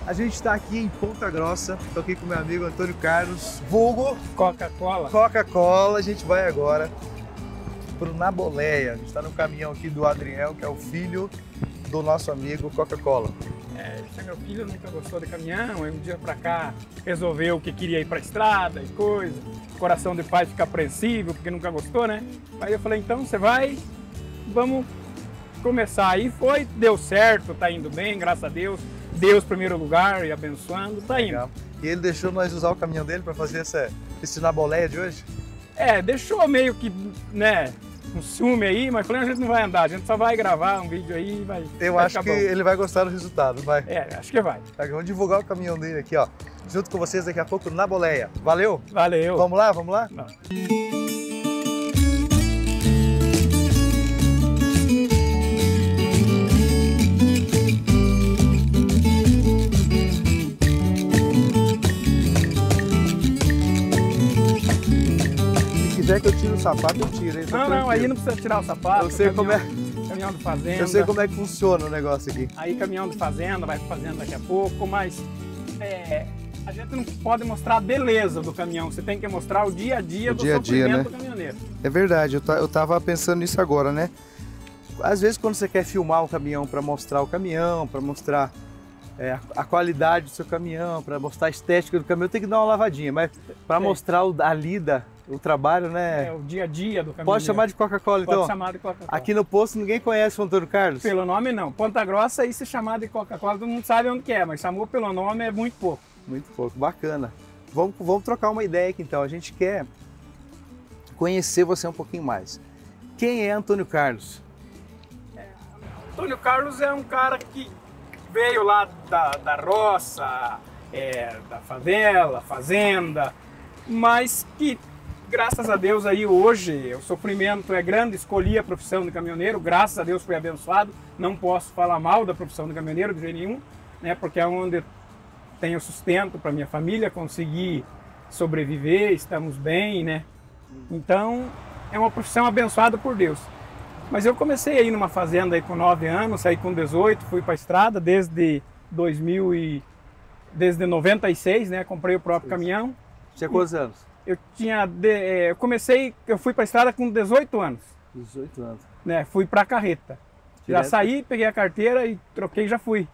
A gente está aqui em Ponta Grossa, estou aqui com meu amigo Antônio Carlos, vulgo Coca-Cola. Coca-Cola. A gente vai agora para o Naboleia. A gente está no caminhão aqui do Adriel, que é o filho do nosso amigo Coca-Cola. Meu filho nunca gostou de caminhão, aí um dia pra cá resolveu que queria ir pra estrada e coisa. O coração de pai fica apreensivo porque nunca gostou, né? Aí eu falei, então você vai, vamos começar. Aí foi, deu certo, tá indo bem, graças a Deus. Deus primeiro lugar e abençoando, tá indo. Legal. E ele deixou nós usar o caminhão dele para fazer esse Naboleia de hoje? Deixou meio que, né, um ciúme aí, mas falei, a gente não vai andar, a gente só vai gravar um vídeo aí e vai. Eu acho que ele vai gostar do resultado, vai. Acho que vai. Tá, vamos divulgar o caminhão dele aqui, ó. Junto com vocês daqui a pouco na Boleia. Valeu? Valeu. Vamos lá, vamos lá? Não. Se quiser que eu tire o sapato, eu tiro, hein? Não, aí não precisa tirar o sapato. Eu sei como é. Caminhão de fazenda. Eu sei como é que funciona o negócio aqui. Aí caminhão de fazenda, vai fazendo daqui a pouco, mas a gente não pode mostrar a beleza do caminhão, você tem que mostrar o dia a dia do sofrimento, né, do caminhoneiro. É verdade, eu tava pensando nisso agora, né? Às vezes quando você quer filmar o caminhão para mostrar o caminhão, para mostrar a qualidade do seu caminhão, para mostrar a estética do caminhão, tem que dar uma lavadinha, mas para mostrar a lida, o trabalho, né? O dia a dia do caminhoneiro. Pode chamar de Coca-Cola, então? Pode chamar de Coca-Cola. Aqui no posto ninguém conhece o Antônio Carlos? Pelo nome não. Ponta Grossa, aí se chamar de Coca-Cola, todo mundo sabe onde que é, mas chamou pelo nome é muito pouco. Muito pouco, bacana. Vamos trocar uma ideia aqui então. A gente quer conhecer você um pouquinho mais. Quem é Antônio Carlos? Antônio Carlos é um cara que veio lá da roça, da favela, fazenda, mas que, graças a Deus, aí hoje o sofrimento é grande, escolhi a profissão de caminhoneiro, graças a Deus fui abençoado, não posso falar mal da profissão de caminhoneiro de jeito nenhum, né, porque é onde tenho sustento para minha família, conseguir sobreviver, estamos bem, né? Então, é uma profissão abençoada por Deus. Mas eu comecei aí numa fazenda aí com 9 anos, saí com 18, fui para a estrada desde 96, né? Comprei o próprio caminhão. Tinha quantos anos? Eu fui para a estrada com 18 anos. 18 anos. Né? Fui para a carreta. Direto? Já saí, peguei a carteira e troquei e já fui.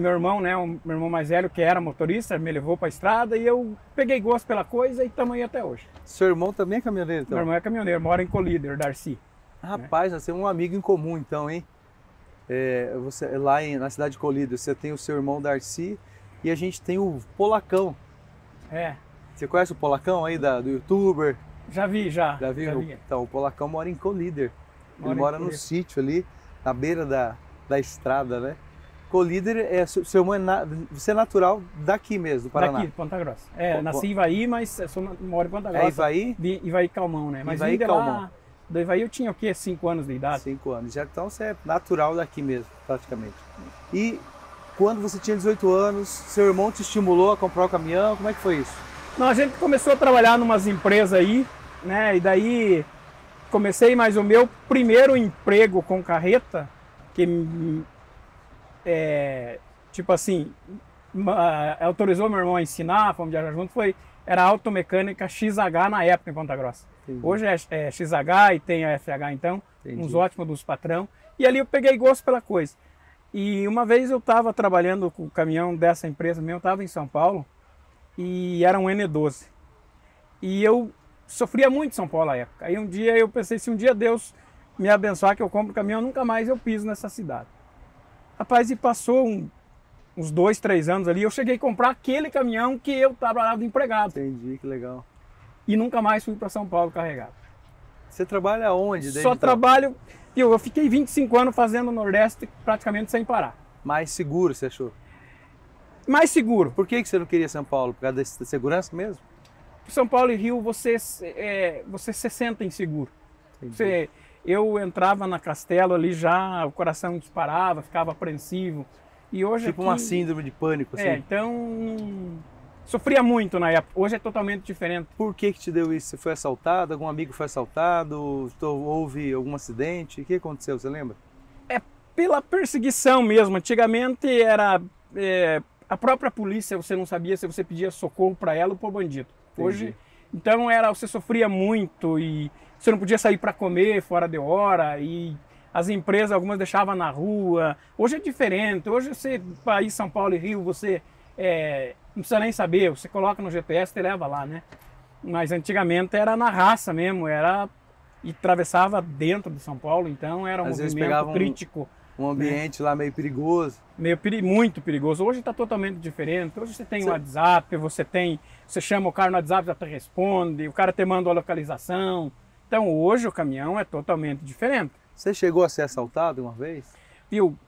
Meu irmão, né? O meu irmão mais velho, que era motorista, me levou para a estrada e eu peguei gosto pela coisa e estamos aí até hoje. Seu irmão também é caminhoneiro, então? Meu irmão é caminhoneiro, mora em Colíder, Darcy. Rapaz, nós temos um amigo em comum, então, hein? Você, lá na cidade de Colíder, você tem o seu irmão Darcy e a gente tem o Polacão. Você conhece o Polacão aí, do youtuber? Já vi, já. Já viu? Vi. Então, o Polacão mora em Colíder. Ele mora no sítio ali, na beira da estrada, né? Colíder, seu irmão você é natural daqui mesmo, do Paraná? Daqui, Ponta Grossa. Nasci em Ivaí, mas moro em Ponta Grossa. É Ivaí? Ivaí Calmão, né? Mas Ivaí Calmão. Lá, do Ivaí eu tinha o quê? 5 anos de idade. 5 anos. Então você é natural daqui mesmo, praticamente. E quando você tinha 18 anos, seu irmão te estimulou a comprar o caminhão? Como é que foi isso? Não, a gente começou a trabalhar em umas empresas aí, né? E daí comecei, mas o meu primeiro emprego com carreta, que tipo assim, autorizou meu irmão a ensinar, fomos viajar junto, era automecânica XH na época em Ponta Grossa. Entendi. Hoje é XH e tem a FH então, uns ótimos dos patrão. E ali eu peguei gosto pela coisa. E uma vez eu estava trabalhando com o caminhão dessa empresa mesmo, eu estava em São Paulo, e era um N12. E eu sofria muito em São Paulo na época. Aí um dia eu pensei, se um dia Deus me abençoar que eu compro o caminhão, nunca mais eu piso nessa cidade. Rapaz, e passou uns 2, 3 anos ali, eu cheguei a comprar aquele caminhão que eu trabalhava de empregado. Entendi, que legal. E nunca mais fui para São Paulo carregado. Você trabalha onde? Só trabalho, eu fiquei 25 anos fazendo o Nordeste praticamente sem parar. Mais seguro, você achou? Mais seguro. Por que você não queria São Paulo? Por causa da segurança mesmo? São Paulo e Rio, você se sente inseguro. Eu entrava na Castelo ali já, o coração disparava, ficava apreensivo. E hoje tipo aqui, uma síndrome de pânico, assim? Então sofria muito na época. Hoje é totalmente diferente. Por que te deu isso? Você foi assaltado? Algum amigo foi assaltado? Houve algum acidente? O que aconteceu, você lembra? Pela perseguição mesmo. Antigamente era a própria polícia, você não sabia se você pedia socorro para ela ou para o bandido. Entendi. Hoje, então você sofria muito e você não podia sair para comer fora de hora e as empresas, algumas deixavam na rua. Hoje é diferente. Hoje você, para ir São Paulo e Rio, você não precisa nem saber, você coloca no GPS e te leva lá, né? Mas antigamente era na raça mesmo, e atravessava dentro de São Paulo, então era um Às vezes movimento pegava crítico. Um ambiente lá meio perigoso. Muito perigoso. Hoje está totalmente diferente. Hoje você tem o WhatsApp, você chama o cara no WhatsApp, já te responde, o cara te manda a localização. Então hoje o caminhão é totalmente diferente. Você chegou a ser assaltado uma vez? Viu?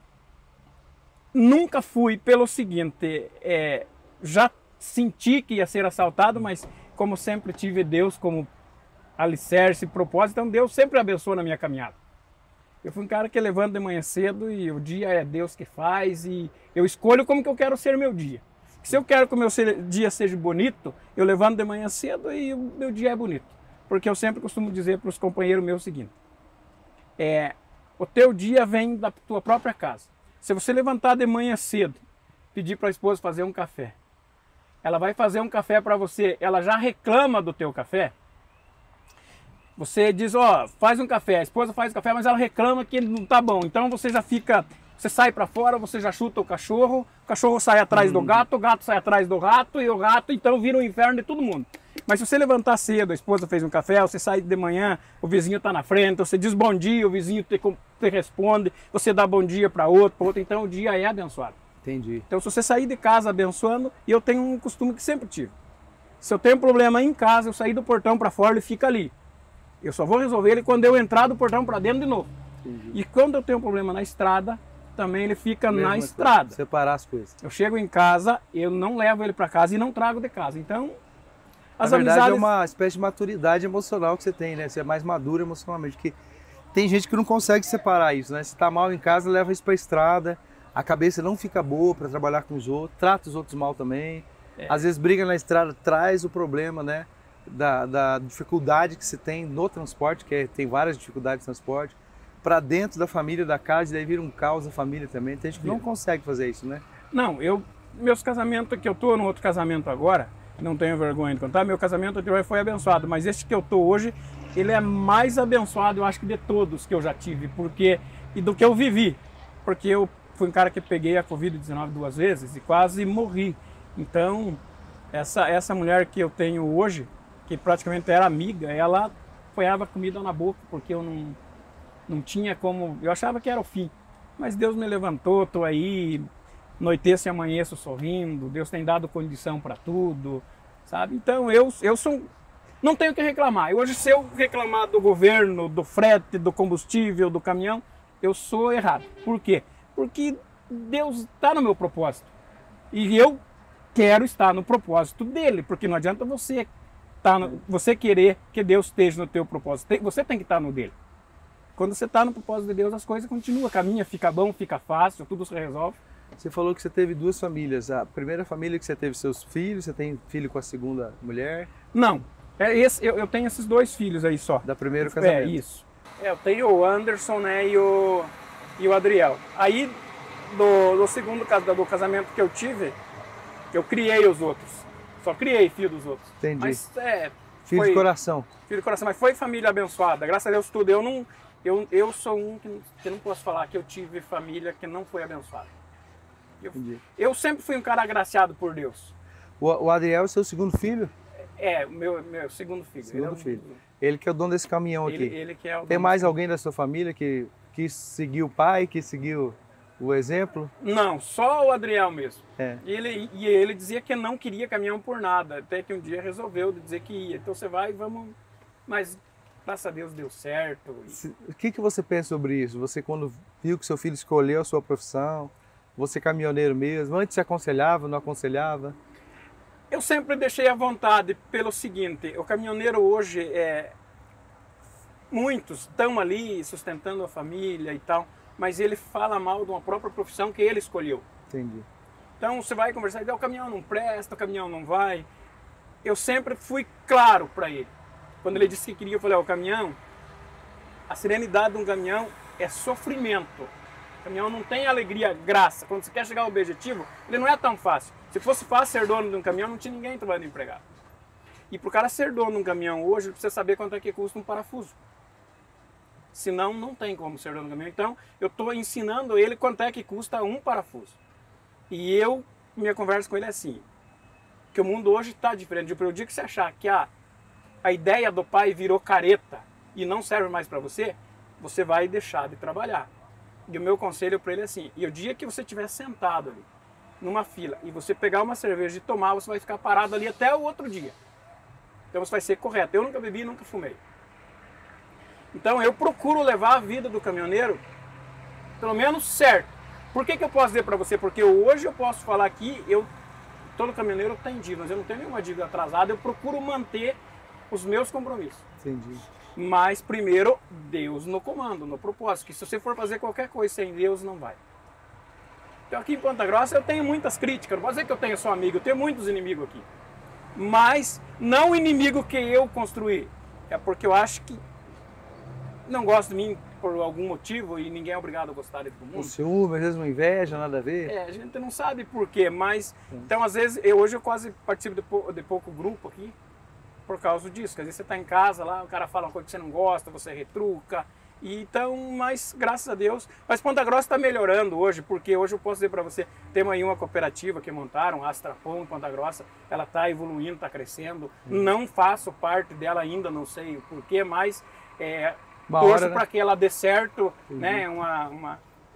Nunca fui pelo seguinte, já senti que ia ser assaltado, mas como sempre tive Deus como alicerce, propósito, então Deus sempre abençoou na minha caminhada. Eu fui um cara que levanta de manhã cedo e o dia é Deus que faz e eu escolho como que eu quero ser meu dia. Se eu quero que o meu dia seja bonito, eu levanto de manhã cedo e o meu dia é bonito. Porque eu sempre costumo dizer para os companheiros meus o seguinte, o teu dia vem da tua própria casa. Se você levantar de manhã cedo, pedir para a esposa fazer um café, ela vai fazer um café para você, ela já reclama do teu café, você diz, faz um café, a esposa faz o café, mas ela reclama que não tá bom. Então você já fica, você sai para fora, você já chuta o cachorro sai atrás do gato, o gato sai atrás do rato, e o rato então vira um inferno de todo mundo. Mas se você levantar cedo, a esposa fez um café, você sai de manhã, o vizinho tá na frente, você diz bom dia, o vizinho te responde, você dá bom dia para outro, então o dia é abençoado. Entendi. Então se você sair de casa abençoando, e eu tenho um costume que sempre tive. Se eu tenho um problema em casa, eu sair do portão para fora, ele fica ali. Eu só vou resolver ele quando eu entrar do portão para dentro de novo. Entendi. E quando eu tenho um problema na estrada, também ele fica Mesma na coisa. estrada. Separar as coisas. Eu chego em casa, eu não levo ele para casa e não trago de casa. Então, as Na verdade, amizades... é uma espécie de maturidade emocional que você tem, né? Você é mais maduro emocionalmente. Porque tem gente que não consegue separar isso, né? Se tá mal em casa, leva isso para a estrada, a cabeça não fica boa para trabalhar com os outros, trata os outros mal também. Às vezes briga na estrada, traz o problema, né? Da dificuldade que se tem no transporte, tem várias dificuldades no transporte, para dentro da família, da casa, e daí vira um caos na família também. Tem gente que não consegue fazer isso, né? Não, meus casamentos, que eu tô no outro casamento agora, não tenho vergonha de contar, meu casamento anterior foi abençoado, mas este que eu tô hoje, ele é mais abençoado, eu acho que de todos que eu já tive, e do que eu vivi, porque eu fui um cara que peguei a Covid-19 2 vezes e quase morri. Então, essa mulher que eu tenho hoje, que praticamente era amiga, ela apanhava comida na boca, porque eu não tinha como... Eu achava que era o fim. Mas Deus me levantou, estou aí, anoiteço e amanheço sorrindo, Deus tem dado condição para tudo, sabe? Então eu não tenho o que reclamar. E hoje, se eu reclamar do governo, do frete, do combustível, do caminhão, eu sou errado. Por quê? Porque Deus está no meu propósito. E eu quero estar no propósito dele, porque não adianta você querer que Deus esteja no teu propósito. Você tem que estar no dele. Quando você está no propósito de Deus, as coisas continuam, caminha, fica bom, fica fácil, tudo se resolve. Você falou que você teve 2 famílias. A primeira família que você teve seus filhos, você tem filho com a segunda mulher? Não, eu tenho esses 2 filhos aí só. Da primeiro casamento? Isso. Eu tenho o Anderson, né, e o Adriel. Aí, do segundo do casamento que eu tive, eu criei os outros. Só criei filho dos outros. Entendi. Mas, filho de coração. Filho de coração, mas foi família abençoada. Graças a Deus tudo. Eu sou um que não posso falar que eu tive família que não foi abençoada. Eu sempre fui um cara agraciado por Deus. O Adriel é seu segundo filho? Meu segundo filho. Segundo filho. Ele que é o dono desse caminhão aqui. Ele que é o dono. Tem mais alguém da sua família que seguiu o pai, que seguiu o exemplo? Não, só o Adriel mesmo. E ele dizia que não queria caminhão por nada, até que um dia resolveu dizer que ia. Então você vai, vamos... Mas, graças a Deus, deu certo. O que você pensa sobre isso? Você, quando viu que seu filho escolheu a sua profissão, você caminhoneiro mesmo, antes se aconselhava, não aconselhava? Eu sempre deixei à vontade pelo seguinte, o caminhoneiro hoje, muitos estão ali sustentando a família e tal, mas ele fala mal de uma própria profissão que ele escolheu. Entendi. Então você vai conversar e diz, o caminhão não presta, o caminhão não vai. Eu sempre fui claro para ele. Quando ele disse que queria, eu falei, o caminhão, a serenidade de um caminhão é sofrimento. O caminhão não tem alegria, graça. Quando você quer chegar ao objetivo, ele não é tão fácil. Se fosse fácil ser dono de um caminhão, não tinha ninguém trabalhando empregado. E para o cara ser dono de um caminhão hoje, ele precisa saber quanto é que custa um parafuso. Senão, não tem como ser dono de um caminhão. Então, eu estou ensinando ele quanto é que custa um parafuso. E minha conversa com ele é assim, que o mundo hoje está diferente. O dia que você achar que a ideia do pai virou careta e não serve mais para você, você vai deixar de trabalhar. E o meu conselho para ele é assim, e o dia que você estiver sentado ali, numa fila, e você pegar uma cerveja e tomar, você vai ficar parado ali até o outro dia. Então você vai ser correto. Eu nunca bebi, nunca fumei. Então eu procuro levar a vida do caminhoneiro, pelo menos certo. Por que eu posso dizer para você? Porque hoje eu posso falar aqui, todo caminhoneiro tem dívida, mas eu não tenho nenhuma dívida atrasada, eu procuro manter os meus compromissos. Entendi. Mas primeiro, Deus no comando, no propósito, que se você for fazer qualquer coisa sem Deus, não vai. Então aqui em Ponta Grossa eu tenho muitas críticas, não posso dizer que eu tenho só amigo, eu tenho muitos inimigos aqui. Mas não o inimigo que eu construí, é porque eu acho que não gosta de mim por algum motivo e ninguém é obrigado a gostar de todo mundo. O ciúme, às vezes uma inveja, nada a ver. A gente não sabe por quê, mas... Então, às vezes, hoje eu quase participo de pouco grupo aqui por causa disso. Às vezes você está em casa lá, o cara fala uma coisa que você não gosta, você retruca. Mas, graças a Deus... Mas Ponta Grossa está melhorando hoje, porque hoje eu posso dizer para você, temos aí uma cooperativa que montaram, a Astrapão, em Ponta Grossa, ela está evoluindo, está crescendo. Não faço parte dela ainda, não sei o porquê, mas... torço para que ela dê certo, né?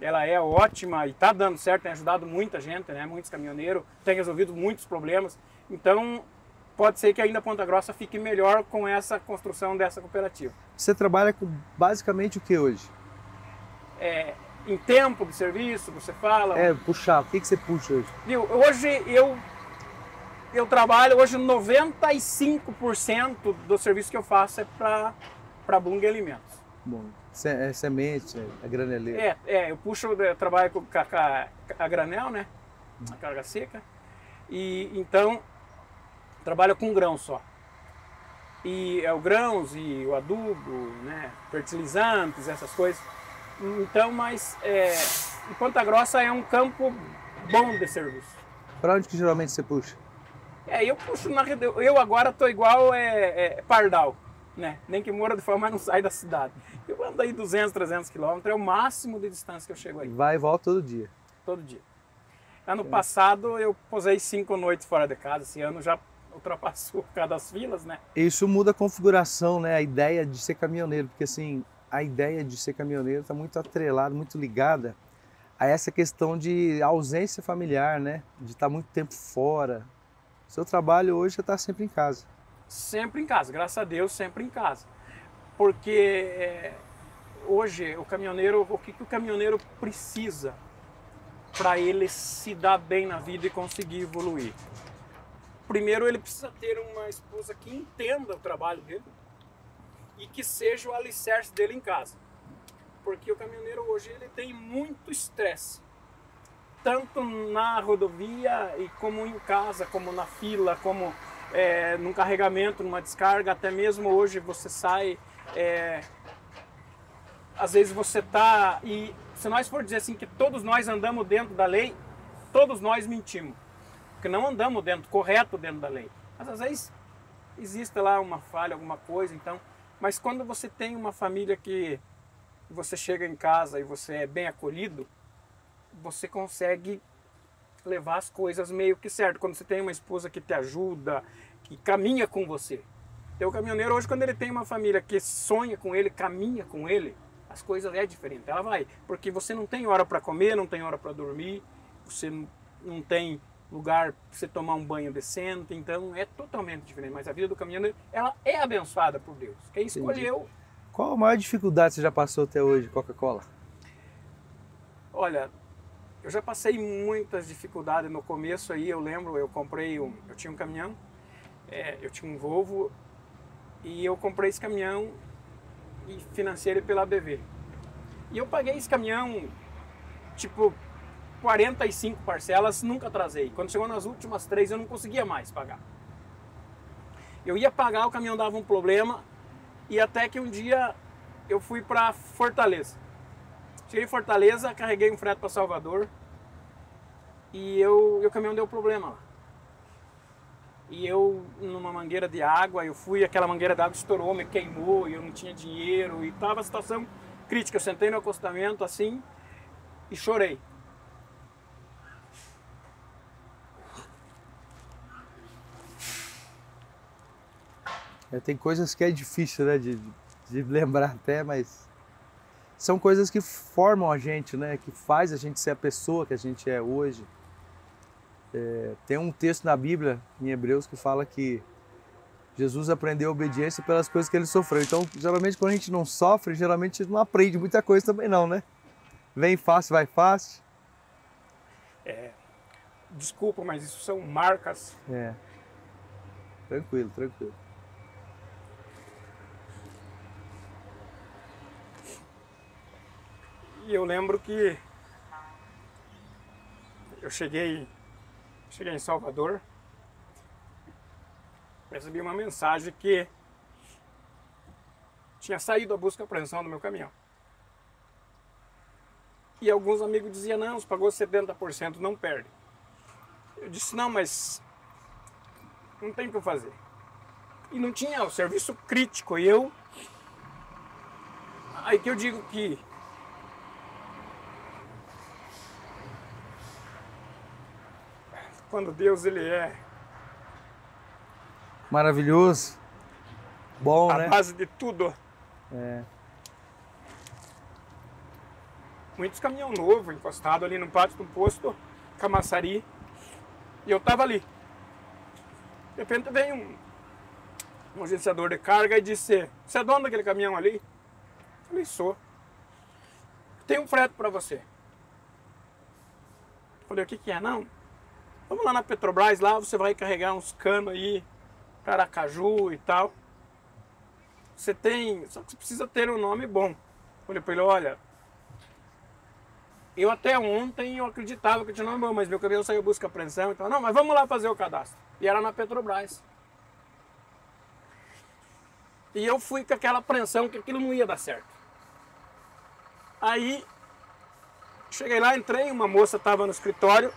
Ela é ótima e está dando certo, tem ajudado muita gente, né? Muitos caminhoneiros, tem resolvido muitos problemas. Então, pode ser que ainda Ponta Grossa fique melhor com essa construção dessa cooperativa. Você trabalha com basicamente o que hoje? Em tempo de serviço, você fala? Puxar. O que você puxa hoje? Viu? Hoje eu trabalho, hoje 95% do serviço que eu faço é para Bunge Alimentos. Bom, semente, graneleira. Eu trabalho com a granel, né? A carga seca. E então, trabalho com grão só. E o grãos e o adubo, né? Fertilizantes, essas coisas. Então, mas em Ponta Grossa é um campo bom de serviço. Para onde que geralmente você puxa? Eu puxo eu agora estou igual pardal. Né? Nem que mora de fora, mas não sai da cidade. Eu ando aí 200, 300 quilômetros, é o máximo de distância que eu chego aí. Vai e volta todo dia? Todo dia. Ano passado eu posei 5 noites fora de casa, esse ano já ultrapassou cada das filas, né? Isso muda a configuração, né? A ideia de ser caminhoneiro, porque assim, a ideia de ser caminhoneiro está muito atrelada, muito ligada a essa questão de ausência familiar, né? De estar muito tempo fora. Seu trabalho hoje está sempre em casa. Sempre em casa, graças a Deus, sempre em casa. Porque hoje o caminhoneiro, o que o caminhoneiro precisa para ele se dar bem na vida e conseguir evoluir? Primeiro ele precisa ter uma esposa que entenda o trabalho dele e que seja o alicerce dele em casa. Porque o caminhoneiro hoje ele tem muito estresse. Tanto na rodovia e como em casa, como na fila, como num carregamento, numa descarga, até mesmo hoje você sai, às vezes você está, e se nós for dizer assim que todos nós andamos dentro da lei, todos nós mentimos, porque não andamos correto dentro da lei, mas às vezes existe lá uma falha, alguma coisa, então, mas quando você tem uma família que você chega em casa e você é bem acolhido, você consegue levar as coisas meio que certo. Quando você tem uma esposa que te ajuda, que caminha com você. Então o caminhoneiro hoje, quando ele tem uma família que sonha com ele, caminha com ele, as coisas é diferente. Ela vai, porque você não tem hora para comer, não tem hora para dormir, você não tem lugar para você tomar um banho decente, então é totalmente diferente. Mas a vida do caminhoneiro, ela é abençoada por Deus. Quem escolheu... Entendi. Qual a maior dificuldade você já passou até hoje, Coca-Cola? Olha, eu já passei muitas dificuldades no começo aí, eu lembro, eu tinha um caminhão, eu tinha um Volvo, e eu comprei esse caminhão e financei ele pela ABV. E eu paguei esse caminhão, tipo, 45 parcelas, nunca atrasei. Quando chegou nas últimas 3, eu não conseguia mais pagar. Eu ia pagar, o caminhão dava um problema, e até que um dia eu fui para Fortaleza. Cheguei em Fortaleza, carreguei um frete para Salvador e o caminhão deu problema lá. E eu, numa mangueira de água, aquela mangueira de água estourou, me queimou, e eu não tinha dinheiro, e tava a situação crítica. Eu sentei no acostamento assim e chorei. Tem coisas que é difícil, né, de lembrar até, mas são coisas que formam a gente, né, que faz a gente ser a pessoa que a gente é hoje. Tem um texto na Bíblia, em Hebreus, que fala que Jesus aprendeu a obediência pelas coisas que ele sofreu. Então, geralmente, quando a gente não sofre, geralmente a gente não aprende muita coisa também não, né? Vem fácil, vai fácil. Desculpa, mas isso são marcas. Tranquilo, tranquilo. E eu lembro que eu cheguei em Salvador, recebi uma mensagem que tinha saído a busca e apreensão do meu caminhão. E alguns amigos diziam, não, você pagou 70%, não perde. Eu disse, não, mas não tem o que eu fazer. E não tinha o serviço crítico, e eu... Aí que eu digo que quando Deus, ele é maravilhoso, bom, a né? base de tudo. Muitos caminhão novo, encostado ali no pátio do posto Camaçari, e eu tava ali. De repente veio um agenciador de carga e disse, você é dono daquele caminhão ali? Eu falei, sou. Tem um frete para você. Eu falei, o que é? Não. Vamos lá na Petrobras, lá você vai carregar uns canos aí, para Aracaju e tal. Você tem, só que você precisa ter um nome bom. Eu falei para ele, olha, eu até ontem eu acreditava que tinha nome bom, mas meu caminhão saiu busca apreensão, então não, mas vamos lá fazer o cadastro. E era na Petrobras. E eu fui com aquela apreensão que aquilo não ia dar certo. Aí, cheguei lá, entrei, uma moça estava no escritório,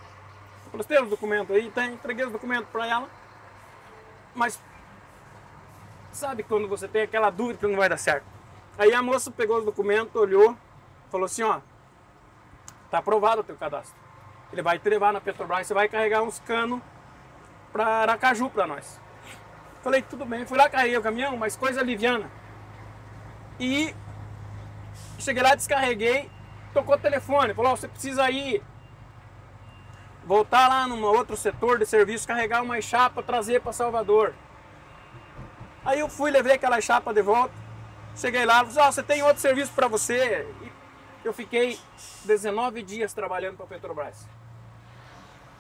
falou, você tem os documentos aí? Tem, entreguei os documentos para ela. Mas, sabe quando você tem aquela dúvida que não vai dar certo? Aí a moça pegou os documentos, olhou, falou assim, ó, tá aprovado o teu cadastro. Ele vai te levar na Petrobras, você vai carregar uns canos para Aracaju para nós. Falei, tudo bem, fui lá, carreguei o caminhão, mas coisa liviana. E cheguei lá, descarreguei, tocou o telefone, falou, ó, você precisa ir voltar lá num outro setor de serviço, carregar uma chapa, trazer para Salvador. Aí eu fui, levei aquela chapa de volta, cheguei lá, falei, ó, você tem outro serviço para você. E eu fiquei 19 dias trabalhando para a Petrobras.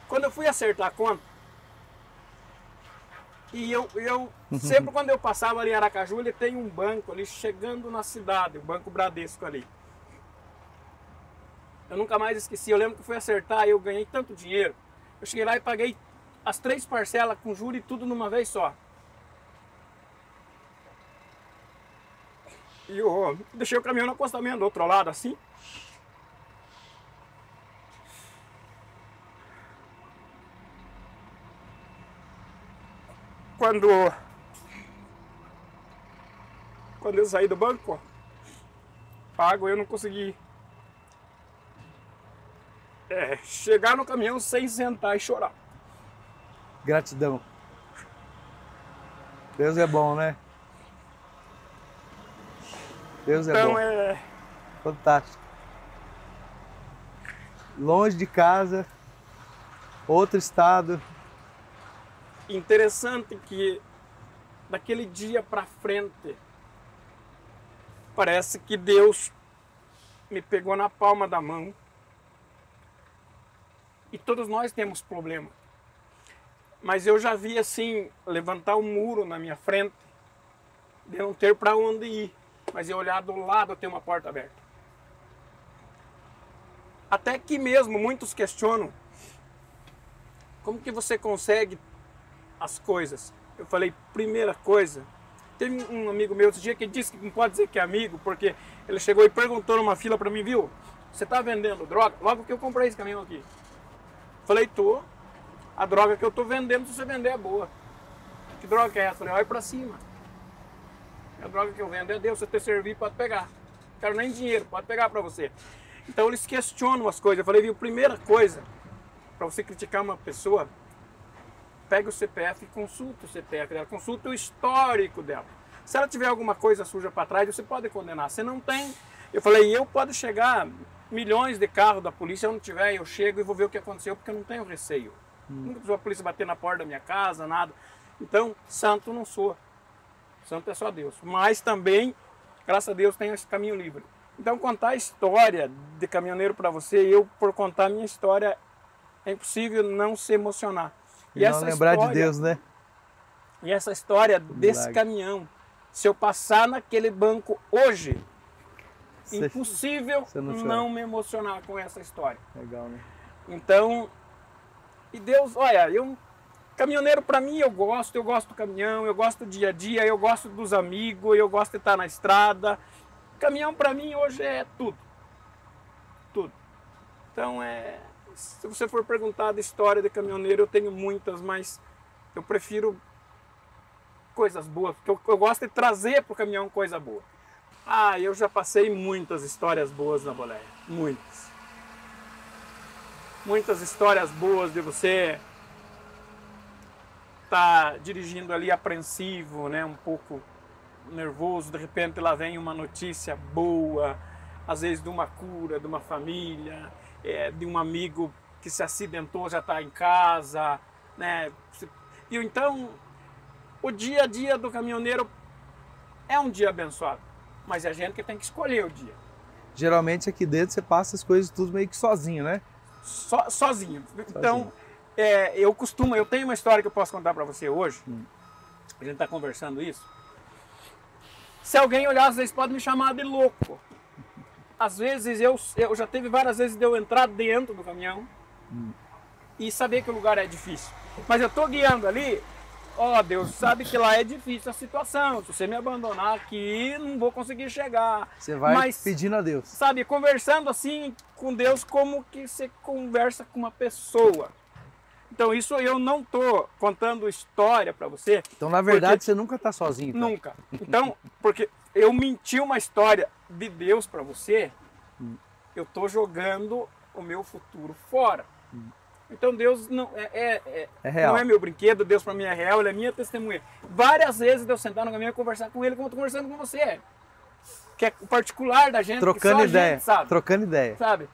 Quando eu fui acertar a conta, e eu sempre quando eu passava ali em Aracaju, ele tem um banco ali chegando na cidade, o Banco Bradesco ali. Eu nunca mais esqueci, eu lembro que fui acertar e eu ganhei tanto dinheiro. Eu cheguei lá e paguei as 3 parcelas com juros e tudo numa vez só. E eu deixei o caminhão no acostamento do outro lado assim. Quando eu saí do banco, pago, eu não consegui chegar no caminhão sem sentar e chorar. Gratidão. Deus é bom, né? Deus é bom. Então Fantástico. Longe de casa, outro estado. Interessante que daquele dia pra frente parece que Deus me pegou na palma da mão. E todos nós temos problema. Mas eu já vi assim levantar um muro na minha frente de não ter para onde ir, mas eu olhar do lado tem uma porta aberta. Até que mesmo muitos questionam como que você consegue as coisas. Eu falei, primeira coisa, teve um amigo meu esse dia que disse que não pode dizer que é amigo, porque ele chegou e perguntou numa fila para mim, viu? você tá vendendo droga? Logo que eu comprei esse caminhão aqui. Falei, tô. A droga que eu tô vendendo, se você vender, é boa. Que droga que é essa? Falei, olha pra cima. A droga que eu vendo é Deus, se você servir, pode pegar. Não quero nem dinheiro, pode pegar pra você. Então eles questionam as coisas. Eu falei, viu, primeira coisa, pra você criticar uma pessoa, pega o CPF e consulta o CPF dela, consulta o histórico dela. Se ela tiver alguma coisa suja para trás, você pode condenar. Se não tem, eu falei, eu pode chegar milhões de carros da polícia, se eu não tiver, eu chego e vou ver o que aconteceu, porque eu não tenho receio. Nunca precisou a polícia bater na porta da minha casa, nada. Então, santo não sou. Santo é só Deus. Mas também, graças a Deus, tenho esse caminho livre. Então, contar a história de caminhoneiro para você, eu, por contar a minha história, é impossível não se emocionar. E não lembrar de Deus, né? E essa história desse caminhão, se eu passar naquele banco hoje, impossível não me emocionar com essa história. Legal, né? Então, e Deus, olha, caminhoneiro para mim eu gosto do caminhão, eu gosto do dia a dia, eu gosto dos amigos, eu gosto de estar na estrada. Caminhão para mim hoje é tudo. Tudo. Então, se você for perguntar da história de caminhoneiro, eu tenho muitas, mas eu prefiro coisas boas, porque eu gosto de trazer para o caminhão coisa boa. Ah, eu já passei muitas histórias boas na boleia, muitas. Muitas histórias boas de você estar dirigindo ali apreensivo, né, um pouco nervoso, de repente lá vem uma notícia boa, às vezes de uma cura, de uma família, de um amigo que se acidentou, já está em casa, né? E então, o dia a dia do caminhoneiro é um dia abençoado, mas é a gente que tem que escolher o dia. Geralmente aqui dentro você passa as coisas tudo meio que sozinho, né? Sozinho. Então, eu tenho uma história que eu posso contar para você hoje, a gente está conversando isso. Se alguém olhar, às vezes pode me chamar de louco. Às vezes, eu já teve várias vezes de eu entrar dentro do caminhão e saber que o lugar é difícil. Mas eu estou guiando ali, Deus sabe que lá é difícil a situação. Se você me abandonar aqui, não vou conseguir chegar. Você vai pedindo a Deus. Sabe, conversando assim com Deus como que você conversa com uma pessoa. Então isso eu não estou contando história para você. Então na verdade você nunca está sozinho. Tá? Nunca. Então, porque eu menti uma história de Deus para você, eu estou jogando o meu futuro fora. Então Deus não real. Não é meu brinquedo, Deus para mim é real, Ele é minha testemunha. Várias vezes eu sentar no caminhão e conversar com Ele como eu estou conversando com você. Que é o particular da gente, trocando que só ideia, a gente sabe. Trocando ideia. Sabe?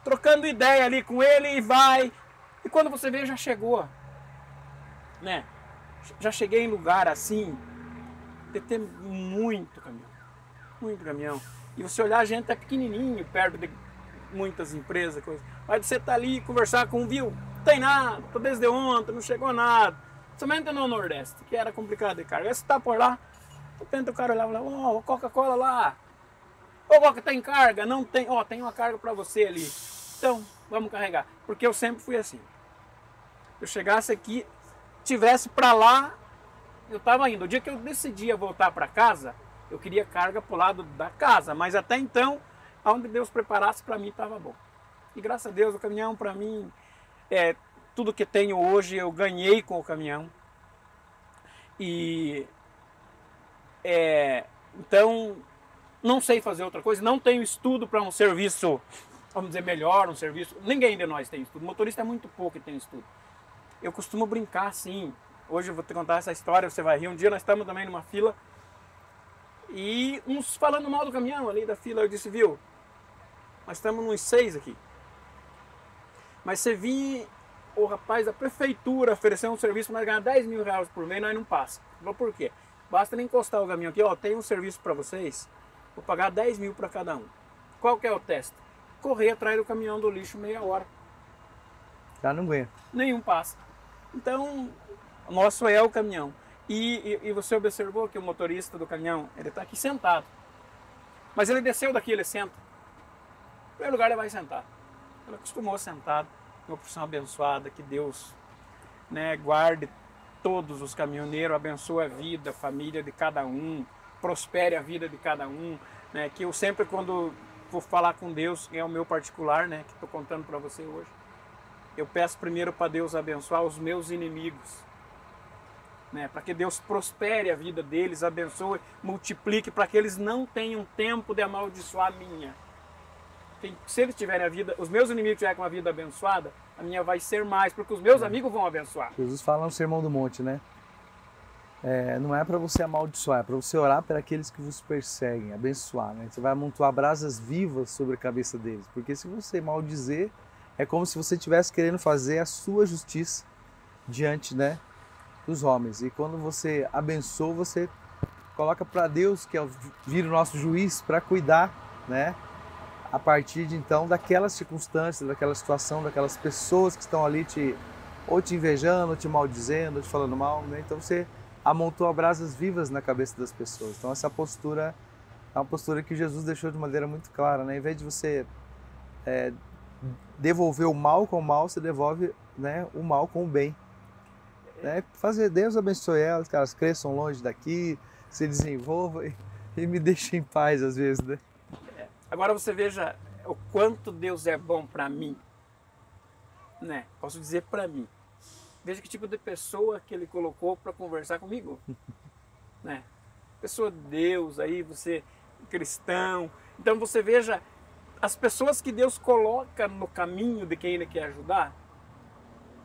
Trocando ideia ali com Ele e vai. E quando você vê, já chegou. Né? Já cheguei em lugar assim, de ter muito caminhão. Muito caminhão. E você olhar, a gente é pequenininho, perto de muitas empresas, coisas. Mas você tá ali conversar com viu, não tem nada, tô desde ontem, não chegou nada. Somente no Nordeste, que era complicado de carga. Aí você tá por lá, de repente o cara olhava lá, Coca-Cola lá. Coca tem carga? Não tem, tem uma carga para você ali. Então, vamos carregar. Porque eu sempre fui assim. Eu chegasse aqui, tivesse para lá, eu tava indo. O dia que eu decidia voltar para casa, eu queria carga pro lado da casa. Mas até então, aonde Deus preparasse para mim, estava bom. E graças a Deus, o caminhão para mim, tudo que tenho hoje, eu ganhei com o caminhão. E, então, não sei fazer outra coisa, não tenho estudo para um serviço, vamos dizer, melhor, um serviço. Ninguém de nós tem estudo, motorista é muito pouco que tem estudo. Eu costumo brincar assim. Hoje eu vou te contar essa história, você vai rir. Um dia nós estamos também numa fila e uns falando mal do caminhão ali da fila. Eu disse, viu, nós estamos nos 6 aqui. Mas você vir o rapaz da prefeitura oferecer um serviço para nós ganhar 10 mil reais por mês, nós não passa. Falei, por quê? Basta nem encostar o caminhão aqui, tem um serviço para vocês, vou pagar 10 mil para cada um. Qual que é o teste? Correr atrás do caminhão do lixo meia hora. Já não aguenta. Nenhum passa. Então, o nosso é o caminhão. E você observou que o motorista do caminhão, ele está aqui sentado. Mas ele desceu daqui, ele senta. No primeiro lugar ele vai sentar. Ele acostumou sentado. Uma profissão abençoada, que Deus, né, guarde todos os caminhoneiros, abençoe a vida, a família de cada um, prospere a vida de cada um. Né, que eu sempre, quando vou falar com Deus, é o meu particular, né, que estou contando para você hoje. Eu peço primeiro para Deus abençoar os meus inimigos, né, para que Deus prospere a vida deles, abençoe, multiplique, para que eles não tenham tempo de amaldiçoar a minha. Se eles tiverem a vida, os meus inimigos tiverem uma vida abençoada, a minha vai ser mais, porque os meus amigos vão abençoar. Jesus fala no Sermão do Monte, né? Não é para você amaldiçoar, é para você orar para aqueles que vos perseguem, abençoar, né? Você vai amontoar brasas vivas sobre a cabeça deles, porque se você maldizer, é como se você estivesse querendo fazer a sua justiça diante, né, dos homens. E quando você abençoa, você coloca para Deus, que vira o nosso juiz, para cuidar, né, a partir de então daquelas circunstâncias, daquela situação, daquelas pessoas que estão ali ou te invejando, ou te maldizendo, ou te falando mal, né? Então você amontoa brasas vivas na cabeça das pessoas. Então essa postura é uma postura que Jesus deixou de maneira muito clara, né? Em vez de você devolver o mal com o mal, você devolve, né, o mal com o bem. Né? Fazer Deus abençoe elas, que elas cresçam longe daqui, se desenvolvam e me deixem em paz às vezes, né? Agora você veja o quanto Deus é bom para mim, né? Posso dizer para mim. Veja que tipo de pessoa que Ele colocou para conversar comigo, né? Pessoa de Deus, aí você cristão. Então você veja as pessoas que Deus coloca no caminho de quem Ele quer ajudar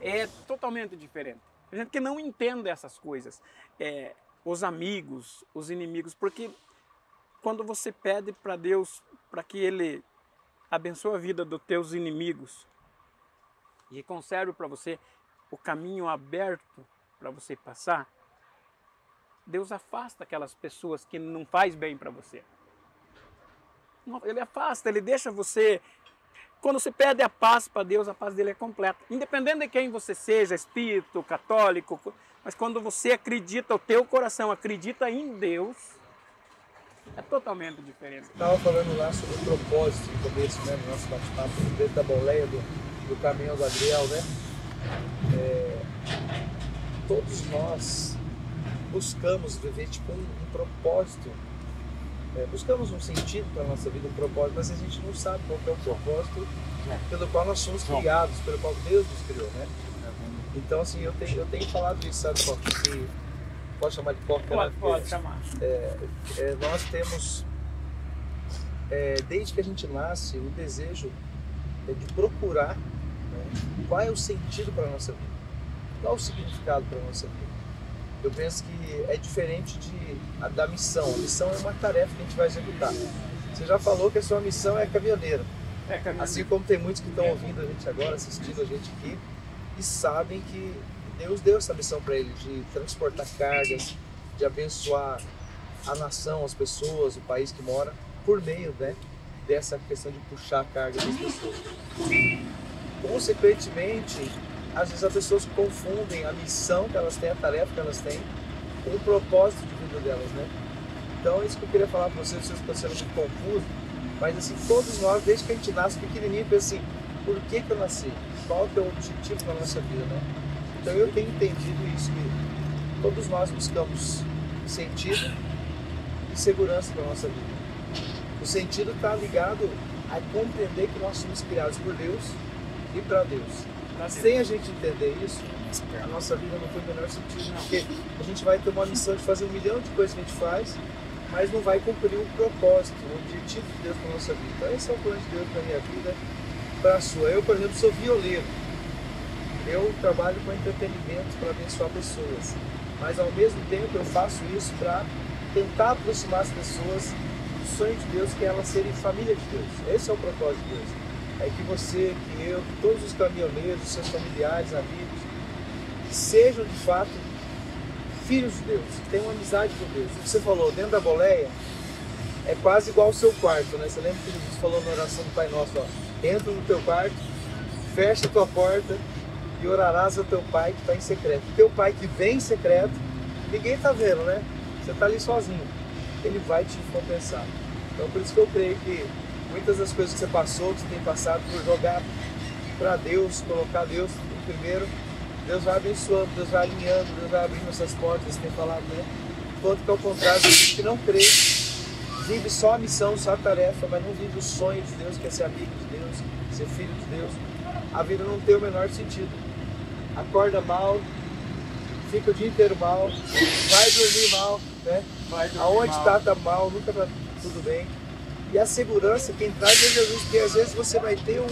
é totalmente diferente. A gente que não entende essas coisas, os amigos, os inimigos, porque quando você pede para Deus para que Ele abençoe a vida dos teus inimigos e conserve para você o caminho aberto para você passar, Deus afasta aquelas pessoas que não faz bem para você. Ele afasta, Ele deixa você... Quando você pede a paz para Deus, a paz dele é completa. Independente de quem você seja, espírito, católico, mas quando você acredita, o teu coração acredita em Deus, é totalmente diferente. Estava falando lá sobre o propósito no começo, né, do nosso bate-papo, dentro da boleia do caminho do Adriel, né? Todos nós buscamos viver tipo um propósito, buscamos um sentido para a nossa vida, um propósito, mas a gente não sabe qual é o propósito pelo qual nós somos criados, pelo qual Deus nos criou, né? Então, assim, eu tenho falado isso, sabe, Coca? Que pode chamar de Coca? Pode chamar. Nós temos, desde que a gente nasce, o desejo de procurar, né, qual é o sentido para a nossa vida, qual é o significado para a nossa vida. Eu penso que é diferente da missão. A missão é uma tarefa que a gente vai executar. Você já falou que a sua missão é caminhoneira. Assim como tem muitos que estão ouvindo a gente agora, assistindo a gente aqui, e sabem que Deus deu essa missão para ele, de transportar cargas, de abençoar a nação, as pessoas, o país que mora, por meio, né, dessa questão de puxar a carga das pessoas. Consequentemente, às vezes as pessoas confundem a missão que elas têm, a tarefa que elas têm, com o propósito de vida delas, né? Então é isso que eu queria falar para vocês estão sendo muito confusos, mas assim, todos nós, desde que a gente nasce pequenininho, pensa assim, por que eu nasci? Qual que é o objetivo da nossa vida, né? Então eu tenho entendido isso, que todos nós buscamos sentido e segurança para a nossa vida. O sentido está ligado a compreender que nós somos criados por Deus e para Deus. Sem a gente entender isso, a nossa vida não tem o menor sentido, porque a gente vai ter uma missão de fazer 1 milhão de coisas que a gente faz, mas não vai cumprir o propósito, o objetivo de Deus para a nossa vida. Então esse é o plano de Deus para a minha vida, para a sua. Eu, por exemplo, sou violeiro. Eu trabalho com entretenimento para abençoar pessoas, mas ao mesmo tempo eu faço isso para tentar aproximar as pessoas do sonho de Deus, que é elas serem família de Deus. Esse é o propósito de Deus. É que você, que eu, que todos os caminhoneiros, seus familiares, amigos, sejam de fato filhos de Deus, tenham amizade com Deus. O que você falou, dentro da boleia, é quase igual ao seu quarto, né? Você lembra que Jesus falou na oração do Pai Nosso, ó, entra no teu quarto, fecha a tua porta e orarás ao teu Pai que está em secreto. O teu Pai que vem em secreto, ninguém está vendo, né? Você está ali sozinho, Ele vai te compensar. Então por isso que eu creio que muitas das coisas que você passou, que você tem passado, por jogar para Deus, colocar Deus em primeiro, Deus vai abençoando, Deus vai alinhando, Deus vai abrindo essas portas, você tem falado, né? Enquanto que ao contrário, tem gente que não crê, vive só a missão, só a tarefa, mas não vive o sonho de Deus, que é ser amigo de Deus, ser filho de Deus, a vida não tem o menor sentido. Acorda mal, fica o dia inteiro mal, vai dormir mal, né? Aonde tá mal, nunca tá tudo bem. E a segurança quem traz é Jesus, porque às vezes você vai ter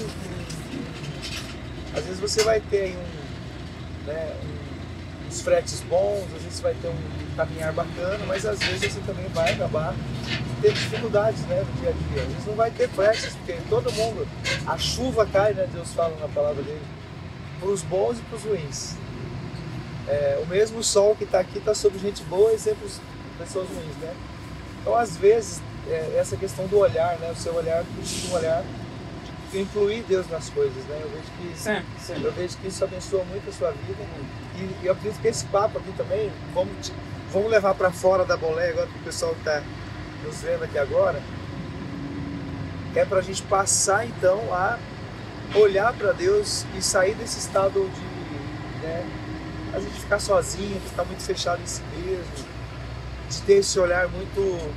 às vezes você vai ter aí uns fretes bons, às vezes você vai ter um caminhar bacana, mas às vezes você também vai acabar tendo dificuldades, né, no dia a dia. Às vezes não vai ter fretes, porque todo mundo, a chuva cai, né, Deus fala na palavra dele, para os bons e para os ruins. O mesmo sol que está aqui está sobre gente boa e sempre pessoas ruins, né? Então, às vezes, essa questão do olhar, né, o seu olhar, um olhar de incluir Deus nas coisas, né? Eu vejo que isso abençoa muito a sua vida. E eu acredito que esse papo aqui também, vamos levar para fora da boleia agora, para o pessoal que está nos vendo aqui agora, é para a gente passar então a olhar para Deus e sair desse estado de, né, a gente ficar sozinho, de ficar muito fechado em si mesmo, de ter esse olhar muito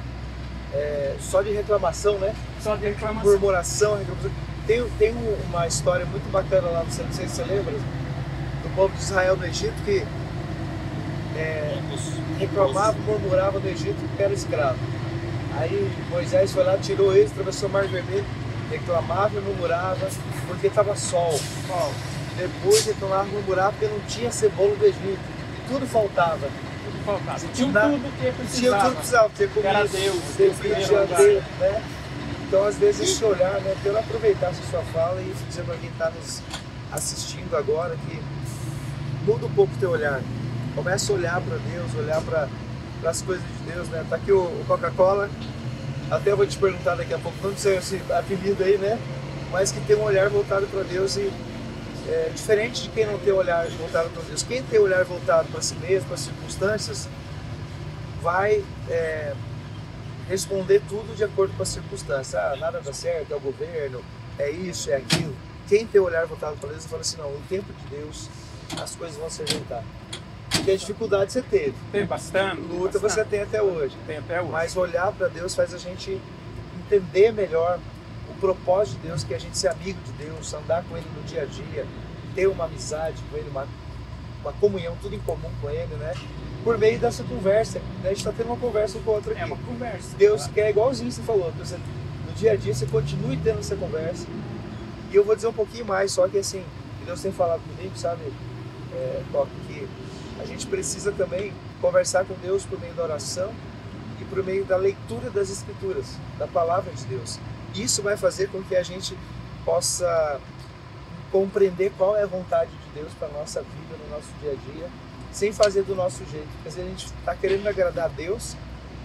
só de reclamação, né? Só de reclamação. Murmuração, reclamação. Tem uma história muito bacana lá, não sei se você lembra, do povo de Israel no Egito, que reclamava, murmurava no Egito que era escravo. Aí Moisés foi lá, tirou eles, atravessou o Mar Vermelho, reclamava e murmurava porque estava sol. Depois reclamava e murmurava porque não tinha cebola do Egito. E tudo faltava. Tinha tudo que precisava. Ter comida, era Deus, ter né? Então, às vezes, esse olhar, né? Eu quero aproveitar essa sua fala e dizer para quem está nos assistindo agora que muda um pouco o teu olhar. Começa a olhar para Deus, olhar para as coisas de Deus, né? Tá aqui o Coca-Cola, até eu vou te perguntar daqui a pouco, não sei esse apelido aí, né? Mas que tem um olhar voltado para Deus e diferente de quem não tem olhar voltado para Deus. Quem tem olhar voltado para si mesmo, para as circunstâncias, vai responder tudo de acordo com as circunstâncias. Nada dá certo, é o governo, é isso, é aquilo. Quem tem olhar voltado para Deus fala assim, não, no tempo de Deus as coisas vão se ajeitar. Porque a dificuldade você teve. Tem bastante. Luta você tem até hoje. Tem até hoje. Mas olhar para Deus faz a gente entender melhor o propósito de Deus, que é a gente ser amigo de Deus, andar com Ele no dia a dia, ter uma amizade com Ele, uma comunhão, tudo em comum com Ele, né? Por meio dessa conversa, né? A gente está tendo uma conversa com o outro aqui. É uma conversa. Deus quer, igualzinho você falou, você, no dia a dia você continue tendo essa conversa. E eu vou dizer um pouquinho mais, só que assim, que Deus tem falado comigo, sabe, que a gente precisa também conversar com Deus por meio da oração e por meio da leitura das Escrituras, da Palavra de Deus. Isso vai fazer com que a gente possa compreender qual é a vontade de Deus para a nossa vida, no nosso dia a dia, sem fazer do nosso jeito. Porque às vezes a gente está querendo agradar a Deus,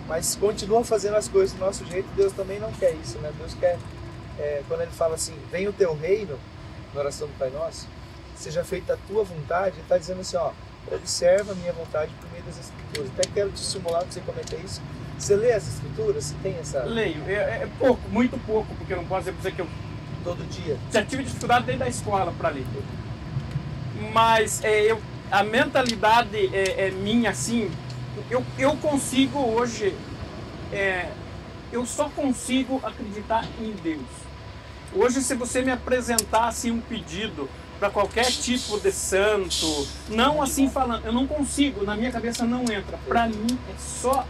mas continua fazendo as coisas do nosso jeito. Deus também não quer isso, né? Deus quer, quando Ele fala assim, venha o teu reino, na oração do Pai Nosso, seja feita a tua vontade, Ele está dizendo assim, ó, observa a minha vontade por meio das Escrituras. Até quero te estimular para você cometer isso. Você lê as Escrituras? Você tem essa... Leio. É pouco, muito pouco, porque eu não posso dizer que eu... Todo dia? Já tive dificuldade desde a escola para ler. Mas a mentalidade minha, assim, eu consigo hoje... eu só consigo acreditar em Deus. Hoje, se você me apresentar assim, um pedido para qualquer tipo de santo, não assim falando, eu não consigo, na minha cabeça não entra. Para mim é só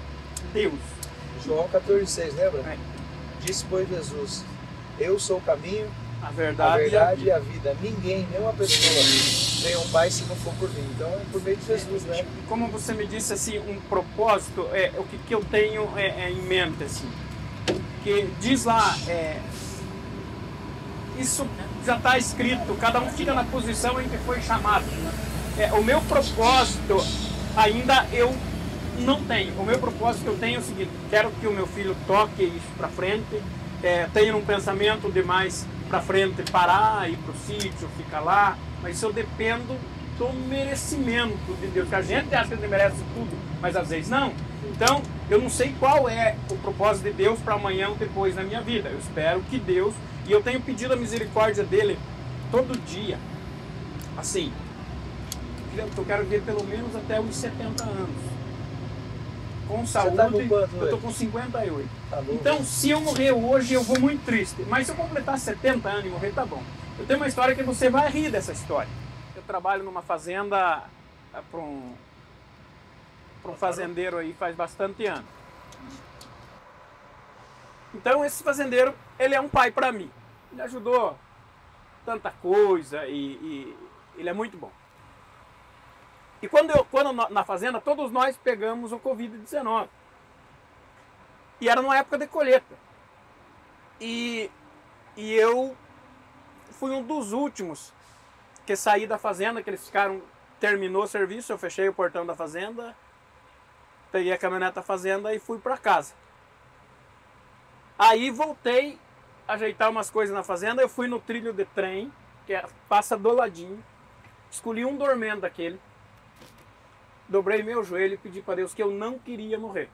Deus. João 14,6, lembra? Disse, pois, Jesus, eu sou o caminho, a verdade e a vida. Ninguém, nenhuma pessoa vem ao Pai se não for por mim. Então é por meio de Jesus, né? E como você me disse assim, um propósito, o que eu tenho em mente, assim, que diz lá, isso já está escrito, cada um fica na posição em que foi chamado. O meu propósito ainda eu não tenho. O meu propósito que eu tenho é o seguinte, quero que o meu filho toque isso para frente, tenha um pensamento de mais para frente, parar, ir para o sítio, ficar lá, mas isso eu dependo do merecimento de Deus, que a gente acha que ele merece tudo, mas às vezes não. Então, eu não sei qual é o propósito de Deus para amanhã ou depois na minha vida. Eu espero que Deus, e eu tenho pedido a misericórdia dele todo dia, assim, eu quero ver pelo menos até os 70 anos. com Você saúde, tá com quanto eu tô hoje? com 58. Tá bom. Então, se eu morrer hoje, eu vou muito triste. Mas se eu completar 70 anos e morrer, tá bom. Eu tenho uma história que você vai rir dessa história. Eu trabalho numa fazenda para um fazendeiro aí faz bastante ano. Então, esse fazendeiro, ele é um pai para mim. Ele ajudou tanta coisa e ele é muito bom. E quando na fazenda, todos nós pegamos o Covid-19. E era numa época de colheita. E eu fui um dos últimos que saí da fazenda, que eles ficaram, terminou o serviço, eu fechei o portão da fazenda, peguei a caminhonete da fazenda e fui para casa. Aí voltei a ajeitar umas coisas na fazenda, eu fui no trilho de trem, que passa do ladinho, escolhi um dormendo daquele, dobrei meu joelho e pedi para Deus que eu não queria morrer.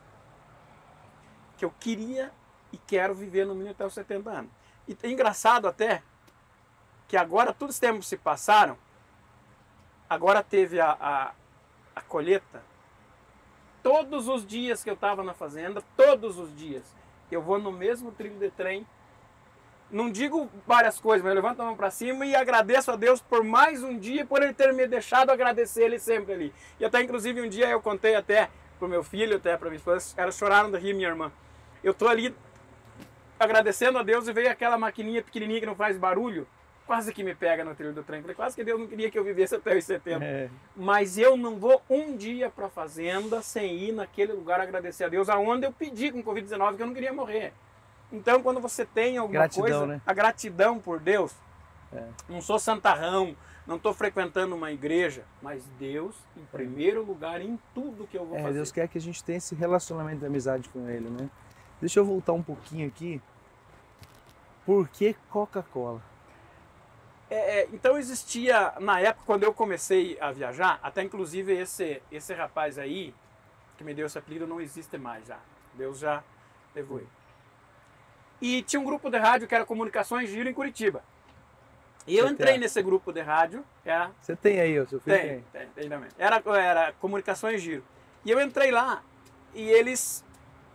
Que eu queria e quero viver no mínimo até os 70 anos. E é engraçado até que agora todos os tempos se passaram, agora teve a colheita, todos os dias que eu estava na fazenda, todos os dias, eu vou no mesmo trilho de trem, não digo várias coisas, mas eu levanto a mão para cima e agradeço a Deus por mais um dia, por Ele ter me deixado agradecer Ele sempre ali. E até inclusive um dia eu contei até pro meu filho, até para minha esposa, elas choraram de rir, minha irmã. Eu tô ali agradecendo a Deus e veio aquela maquininha pequenininha que não faz barulho, quase que me pega no trilho do trem. Falei, quase que Deus não queria que eu vivesse até os 70. Mas eu não vou um dia para a fazenda sem ir naquele lugar agradecer a Deus, aonde eu pedi com Covid-19 que eu não queria morrer. Então, quando você tem alguma coisa, né? a gratidão por Deus, não sou santarrão, não estou frequentando uma igreja, mas Deus em primeiro lugar em tudo que eu vou fazer. Deus quer que a gente tenha esse relacionamento de amizade com Ele, né? Deixa eu voltar um pouquinho aqui. Por que Coca-Cola? Então existia, na época, quando eu comecei a viajar, até inclusive esse rapaz aí, que me deu esse apelido, não existe mais já. Deus já levou ele. E tinha um grupo de rádio que era Comunicações Giro em Curitiba. E eu entrei nesse grupo de rádio. Você tem aí, o seu filho tem também. Era Comunicações Giro. E eu entrei lá e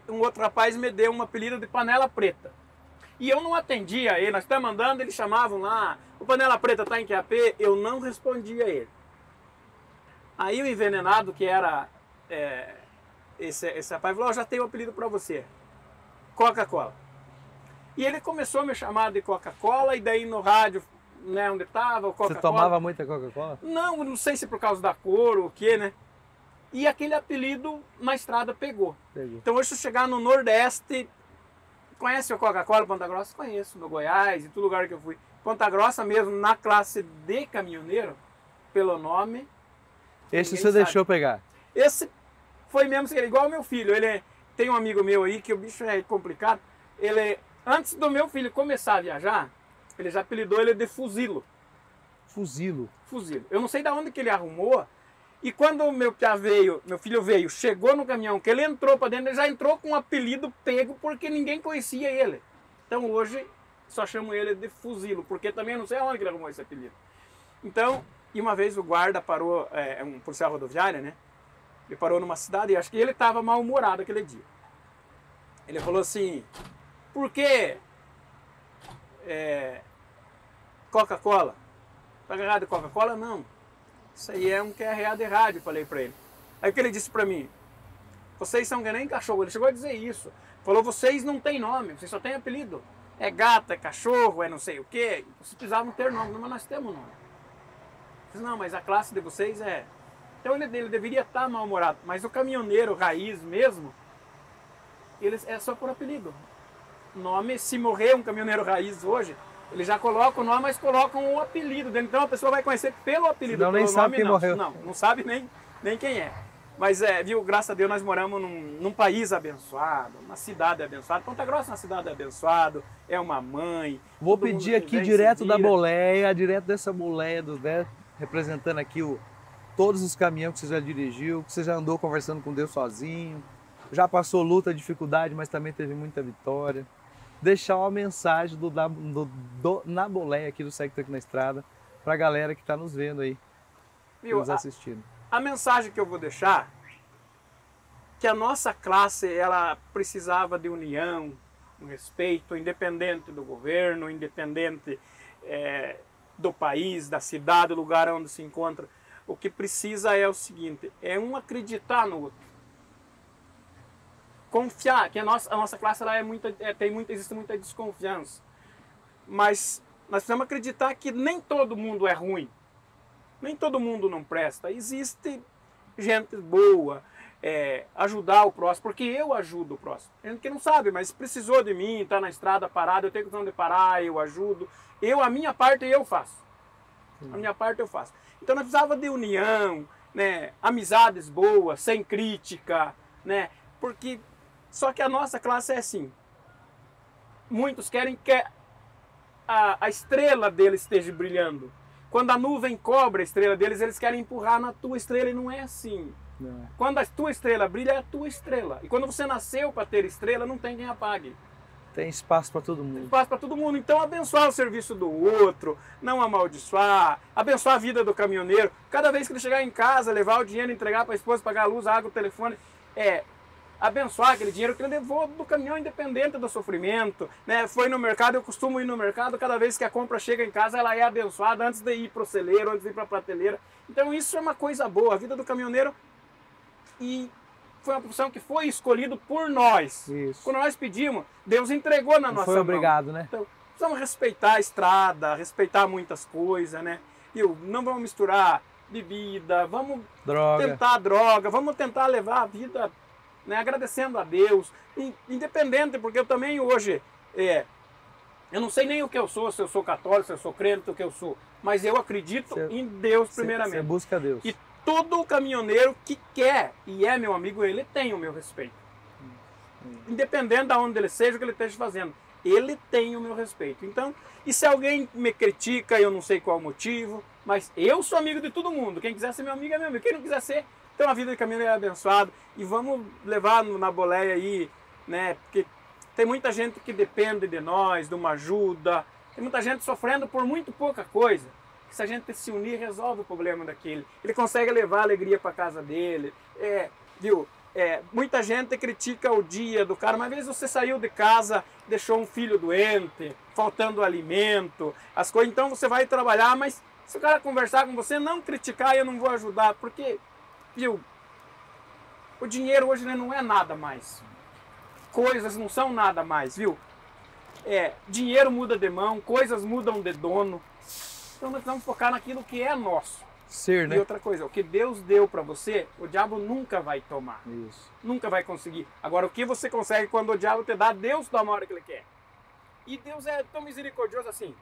um outro rapaz me deu um apelido de Panela Preta. E eu não atendia ele, nós estamos andando, eles chamavam lá, o Panela Preta está em QAP, eu não respondia a ele. Aí o envenenado, que era esse rapaz, falou, já tenho um apelido para você, Coca-Cola. E ele começou a me chamar de Coca-Cola, e daí no rádio, né, onde estava, o Coca-Cola. Você tomava muita Coca-Cola? Não sei se por causa da cor ou o que, né? E aquele apelido na estrada pegou. Então hoje se chegar no Nordeste, conhece o Coca-Cola Ponta Grossa? Conheço, no Goiás, em todo lugar que eu fui. Ponta Grossa mesmo, na classe de caminhoneiro, pelo nome. Esse você deixou pegar? Esse foi mesmo, igual o meu filho. Ele tem um amigo meu aí, que o bicho é complicado. Antes do meu filho começar a viajar, ele já apelidou ele de Fuzilo. Fuzilo? Fuzilo. Eu não sei de onde que ele arrumou. E quando o meu filho veio, chegou no caminhão, que ele entrou para dentro, ele já entrou com um apelido pego, porque ninguém conhecia ele. Então hoje só chamo ele de Fuzilo, porque também não sei aonde que ele arrumou esse apelido. Então, e uma vez o guarda parou, um policial rodoviário, né? Ele parou numa cidade e acho que ele estava mal-humorado aquele dia. Ele falou assim, por que Coca-Cola? Tá agarrado de Coca-Cola? Não. Isso aí é um QRA de rádio, falei pra ele. Aí o que ele disse pra mim? Vocês são que nem cachorro. Ele chegou a dizer isso. Falou, vocês não têm nome, vocês só têm apelido. É gato, é cachorro, é não sei o quê. Vocês precisavam ter nome, mas nós temos nome. Eu disse, não, mas a classe de vocês é... Então ele deveria estar mal-humorado. Mas o caminhoneiro raiz mesmo, ele é só por apelido. Nome, se morrer um caminhoneiro raiz hoje, ele já coloca o nome, mas colocam o apelido dele. Então a pessoa vai conhecer pelo apelido. Não, nem sabe quem morreu. Não sabe nem quem é. Mas viu, graças a Deus nós moramos num país abençoado, uma cidade abençoada. Ponta Grossa é uma cidade abençoada, é uma mãe. Vou pedir aqui direto da boleia, direto dessa boleia, representando aqui todos os caminhões que você já dirigiu, que você já andou conversando com Deus sozinho, já passou luta, dificuldade, mas também teve muita vitória. Deixar uma mensagem na boleia aqui do Segue Tranquilo na Estrada para a galera que está nos vendo aí, nos assistindo. A mensagem que eu vou deixar que a nossa classe ela precisava de união, um respeito, independente do governo, independente do país, da cidade, do lugar onde se encontra. O que precisa é o seguinte, é um acreditar no outro. Confiar, que a nossa classe ela existe muita desconfiança. Mas nós precisamos acreditar que nem todo mundo é ruim. Nem todo mundo não presta. Existe gente boa, ajudar o próximo, porque eu ajudo o próximo. Gente que não sabe, mas precisou de mim, está na estrada parado, eu tenho condição de parar, eu ajudo. A minha parte eu faço. A minha parte eu faço. Então nós precisávamos de união, né? Amizades boas, sem crítica, né? Porque só que a nossa classe é assim. Muitos querem que a estrela deles esteja brilhando. Quando a nuvem cobre a estrela deles, eles querem empurrar na tua estrela e não é assim. Não. Quando a tua estrela brilha, é a tua estrela. E quando você nasceu para ter estrela, não tem quem apague. Tem espaço para todo mundo. Tem espaço para todo mundo. Então, abençoar o serviço do outro, não amaldiçoar, abençoar a vida do caminhoneiro. Cada vez que ele chegar em casa, levar o dinheiro, entregar para a esposa, pagar a luz, a água, o telefone, abençoar aquele dinheiro que ele levou do caminhão, independente do sofrimento, né? Foi no mercado, eu costumo ir no mercado, cada vez que a compra chega em casa, ela é abençoada antes de ir para o celeiro, antes de ir para a prateleira. Então isso é uma coisa boa, a vida do caminhoneiro, e foi uma profissão que foi escolhida por nós. Isso. Quando nós pedimos, Deus entregou na nossa mão. Foi obrigado, né? Então, precisamos respeitar a estrada, respeitar muitas coisas, né? E não vamos misturar bebida, vamos tentar droga, vamos tentar levar a vida, né, agradecendo a Deus, independente, porque eu também hoje, eu não sei nem o que eu sou, se eu sou católico, se eu sou crente, o que eu sou, mas eu acredito em Deus primeiramente. Você busca Deus. E todo caminhoneiro que quer e é meu amigo, ele tem o meu respeito. Independente de onde ele seja, o que ele esteja fazendo, ele tem o meu respeito. Então, e se alguém me critica, eu não sei qual o motivo, mas eu sou amigo de todo mundo. Quem quiser ser meu amigo é meu amigo. Quem não quiser ser, então a vida de caminhoneiro é abençoada. E vamos levar na boleia aí, né? Porque tem muita gente que depende de nós, de uma ajuda. Tem muita gente sofrendo por muito pouca coisa. Que se a gente se unir, resolve o problema daquele. Ele consegue levar alegria para casa dele. Viu? Muita gente critica o dia do cara, mas às vezes você saiu de casa, deixou um filho doente, faltando alimento, as coisas. Então você vai trabalhar, mas se o cara conversar com você, não criticar, eu não vou ajudar, porque, viu, o dinheiro hoje, né, não é nada mais. Coisas não são nada mais, viu? Dinheiro muda de mão, coisas mudam de dono. Então nós precisamos focar naquilo que é nosso. Ser, né? E outra coisa, o que Deus deu para você, o diabo nunca vai tomar. Isso. Nunca vai conseguir. Agora, o que você consegue quando o diabo te dá, Deus dá uma hora que ele quer. E Deus é tão misericordioso assim.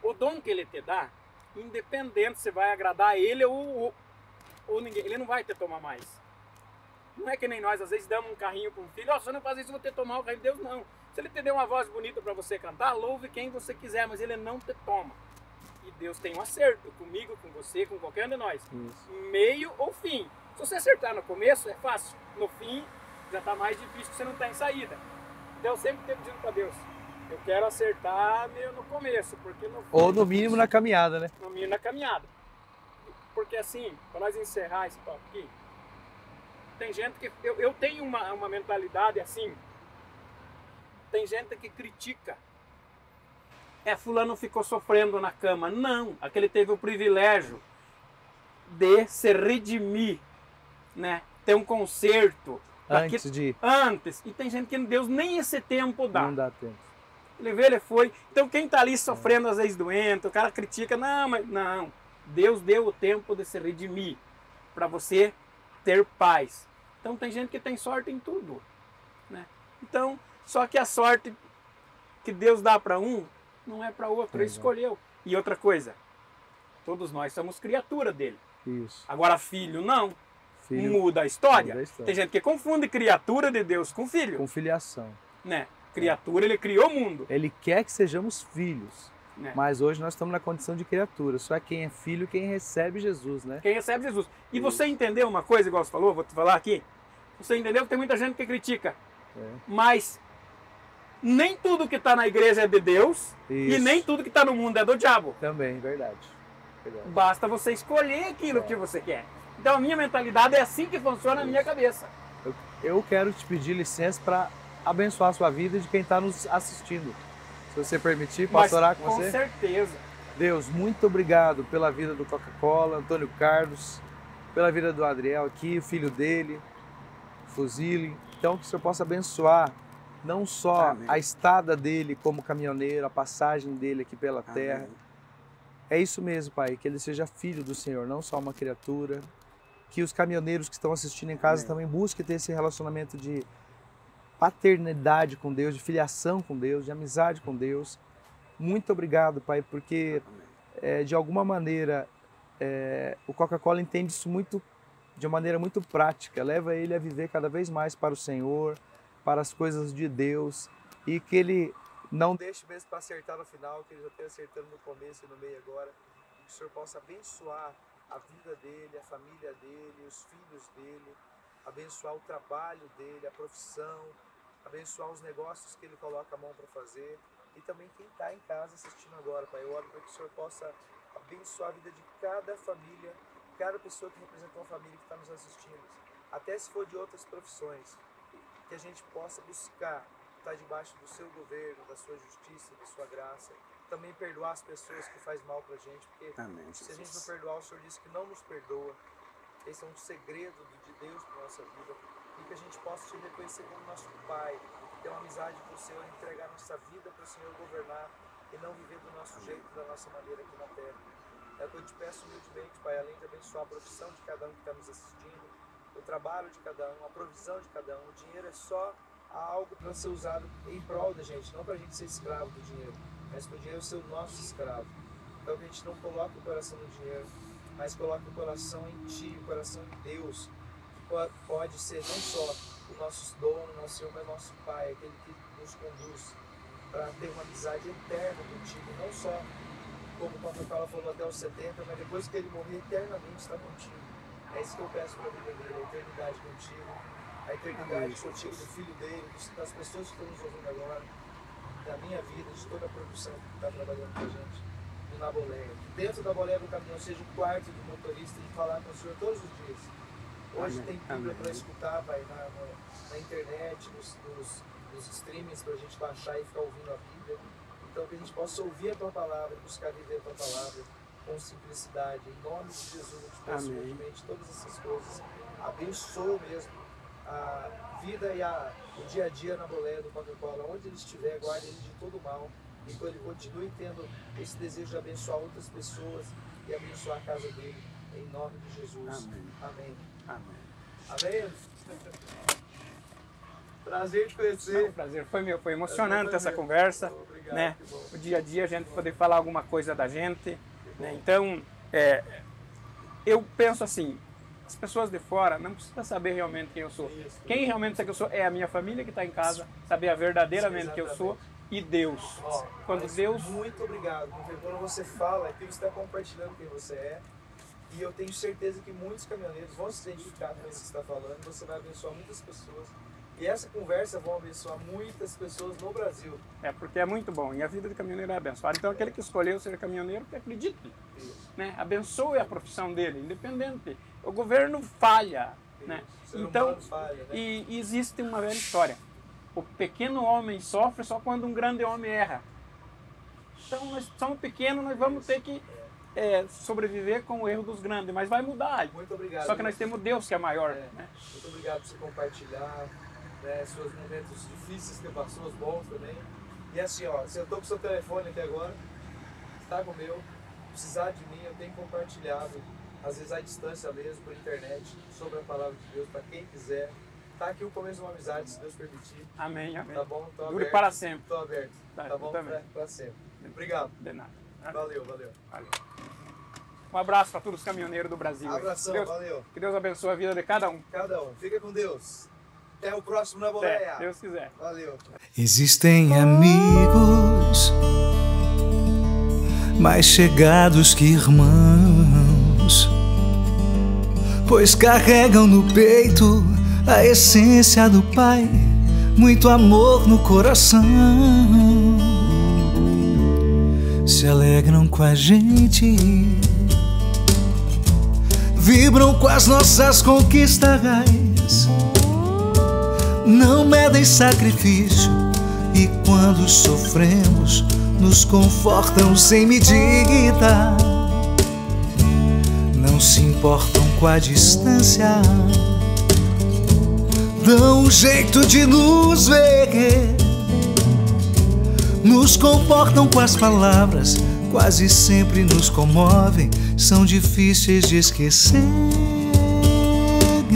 O dom que ele te dá, independente se vai agradar ele ou ninguém, ele não vai te tomar mais. Não é que nem nós, às vezes, damos um carrinho para um filho, se você não faz isso, eu vou te tomar o carrinho. Deus não. Se ele te deu uma voz bonita para você cantar, louve quem você quiser, mas ele não te toma. E Deus tem um acerto comigo, com você, com qualquer um de nós. Isso. Meio ou fim. Se você acertar no começo, é fácil. No fim, já está mais difícil, você não está em saída. Então eu sempre tenho pedido para Deus, eu quero acertar meio no começo, porque no fim, ou no mínimo na caminhada, né? No mínimo na caminhada. Porque assim, para nós encerrar esse papo aqui, tem gente que... Eu tenho uma mentalidade assim, tem gente que critica. Fulano ficou sofrendo na cama. Não, aquele teve o privilégio de se redimir, né? Ter um conserto. Antes. E tem gente que Deus nem esse tempo dá. Não dá tempo. Ele veio, ele foi. Então quem está ali sofrendo, às vezes doente, o cara critica. Não. Deus deu o tempo de se redimir para você ter paz. Então tem gente que tem sorte em tudo, né? Então, só que a sorte que Deus dá para um, não é para outro, ele escolheu. E outra coisa, todos nós somos criatura dele. Isso. Agora filho não, muda a história. Muda a história. Tem gente que confunde criatura de Deus com filho. Com filiação. Né? Criatura, ele criou o mundo. Ele quer que sejamos filhos. Né? Mas hoje nós estamos na condição de criatura. Só é quem é filho, quem recebe Jesus, né? Quem recebe Jesus. E você entendeu uma coisa, igual você falou, vou te falar aqui. Você entendeu que tem muita gente que critica. Mas nem tudo que está na igreja é de Deus. Isso. E nem tudo que está no mundo é do diabo. Também, verdade. Basta você escolher aquilo que você quer. Então a minha mentalidade é assim que funciona a minha cabeça. Eu quero te pedir licença para abençoar a sua vida e de quem está nos assistindo. Se você permitir, posso orar com você? Com certeza. Deus, muito obrigado pela vida do Coca-Cola, Antônio Carlos, pela vida do Adriel aqui, o filho dele, Fuzile. Então que o Senhor possa abençoar não só a estada dele como caminhoneiro, a passagem dele aqui pela terra. É isso mesmo, Pai, que ele seja filho do Senhor, não só uma criatura. Que os caminhoneiros que estão assistindo em casa também busquem ter esse relacionamento de paternidade com Deus, de filiação com Deus, de amizade com Deus. Muito obrigado, Pai, porque de alguma maneira o Coca-Cola entende isso de uma maneira muito prática, leva ele a viver cada vez mais para o Senhor, para as coisas de Deus, e que ele não deixe mesmo para acertar no final, que ele já esteja acertando no começo e no meio agora, que o Senhor possa abençoar a vida dele, a família dele, os filhos dele, abençoar o trabalho dele, a profissão, abençoar os negócios que ele coloca a mão para fazer, e também quem está em casa assistindo agora, Pai. Eu oro para que o Senhor possa abençoar a vida de cada família, cada pessoa que representa uma família que está nos assistindo, até se for de outras profissões, que a gente possa buscar estar debaixo do seu governo, da sua justiça, da sua graça, também perdoar as pessoas que fazem mal para a gente, porque se a gente não perdoar, o Senhor disse que não nos perdoa. Esse é um segredo de Deus para a nossa vida, e que a gente possa te reconhecer como nosso Pai, ter uma amizade com o Senhor, entregar nossa vida para o Senhor governar e não viver do nosso jeito, da nossa maneira aqui na terra. É o que eu te peço humildemente, Pai, além de abençoar a profissão de cada um que está nos assistindo, o trabalho de cada um, a provisão de cada um. O dinheiro é só algo para ser usado em prol da gente, não para a gente ser escravo do dinheiro, mas para o dinheiro ser o nosso escravo. Então que a gente não coloque o coração no dinheiro, mas coloque o coração em Ti, o coração em Deus, que pode ser não só o nosso dono, nosso Senhor, mas nosso Pai, aquele que nos conduz para ter uma amizade eterna contigo, não só como o Coca-Cola falou até os 70, mas depois que ele morrer, eternamente está contigo. É isso que eu peço para a vida dele, a eternidade contigo, a eternidade contigo do filho dele, das pessoas que estão nos ouvindo agora, da minha vida, de toda a produção que está trabalhando com a gente, na boleia. Dentro da boleia do caminhão seja o quarto do motorista e falar com o Senhor todos os dias. Hoje tem Bíblia para escutar, Pai, na internet, nos streamings para a gente baixar e ficar ouvindo a Bíblia. Então que a gente possa ouvir a Tua Palavra, buscar viver a Tua Palavra com simplicidade. Em nome de Jesus, eu te peço humildemente todas essas coisas. Abençoa mesmo a vida e o dia a dia na boleia do Coca-Cola. Onde ele estiver, guarde ele de todo mal. E que ele continue tendo esse desejo de abençoar outras pessoas e abençoar a casa dele. Em nome de Jesus. Amém. Amém. Amém. Prazer te conhecer. Não, prazer foi meu, foi emocionante essa conversa. Obrigado, né? O dia a dia a gente poder falar alguma coisa da gente. Né? Então, eu penso assim, as pessoas de fora não precisam saber realmente quem eu sou. Quem realmente sabe que eu sou é a minha família que está em casa, saber verdadeiramente quem eu sou e Deus. Quando Deus... Muito obrigado, porque quando você fala, aquilo está compartilhando quem você é. E eu tenho certeza que muitos caminhoneiros vão se identificar com isso que você está falando. Você vai abençoar muitas pessoas. E essa conversa vai abençoar muitas pessoas no Brasil. Porque é muito bom. E a vida de caminhoneiro é abençoada. Então aquele que escolheu ser caminhoneiro, que acredite. Né? Abençoe a profissão dele, independente. O governo falha. Né? Então, falha, né? E existe uma velha história. O pequeno homem sofre só quando um grande homem erra. Então nós somos pequenos, nós vamos ter que sobreviver com o erro dos grandes, mas vai mudar. Muito obrigado. Só que nós temos Deus que é maior. Né? Muito obrigado por você compartilhar, né, seus momentos difíceis que passou, os bons também. E assim, ó, se eu estou com o seu telefone aqui agora, está com o meu, precisar de mim, eu tenho compartilhado, às vezes à distância mesmo, por internet, sobre a palavra de Deus, para quem quiser. Está aqui o começo de uma amizade, se Deus permitir. Amém, amém. Tá bom? Tô Dure aberto. para sempre. Estou aberto. Tá bom? Para sempre. Obrigado. De nada. Valeu. Um abraço para todos os caminhoneiros do Brasil. Abração, valeu. Que Deus abençoe a vida de cada um. Cada um. Fica com Deus. Até o próximo na boleia. Se Deus quiser. Valeu. Existem amigos mais chegados que irmãos, pois carregam no peito a essência do Pai, muito amor no coração. Se alegram com a gente vibram com as nossas conquistas, não medem sacrifício e quando sofremos nos confortam sem medida, não se importam com a distância, dão um jeito de nos ver, nos comportam com as palavras, quase sempre nos comovem, são difíceis de esquecer.